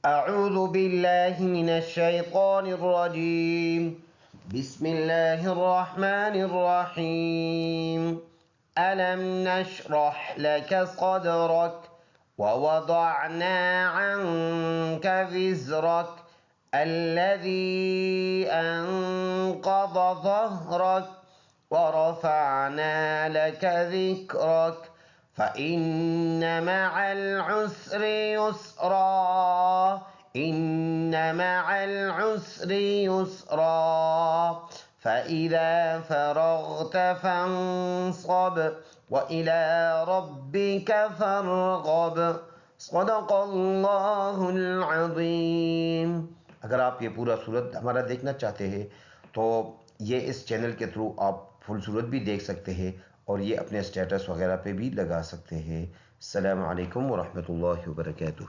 أعوذ بالله من الشيطان الرجيم. بسم الله الرحمن الرحيم. ألم نشرح لك صدرك ووضعنا عنك وزرك الذي أنقض ظهرك ورفعنا لك ذكرك فإن مع العسر يسرا إن مع العسر يسرا فإذا فرغت فانصب وإلى ربك فارغب صدق अल्लाह अज़ीम। अगर आप ये पूरा सूरत हमारा देखना चाहते हैं तो ये इस चैनल के थ्रू आप फुल सूरत भी देख सकते हैं और ये अपने स्टेटस वगैरह पे भी लगा सकते हैं। अस्सलामु अलैकुम व रहमतुल्लाहि व बरकातुहू।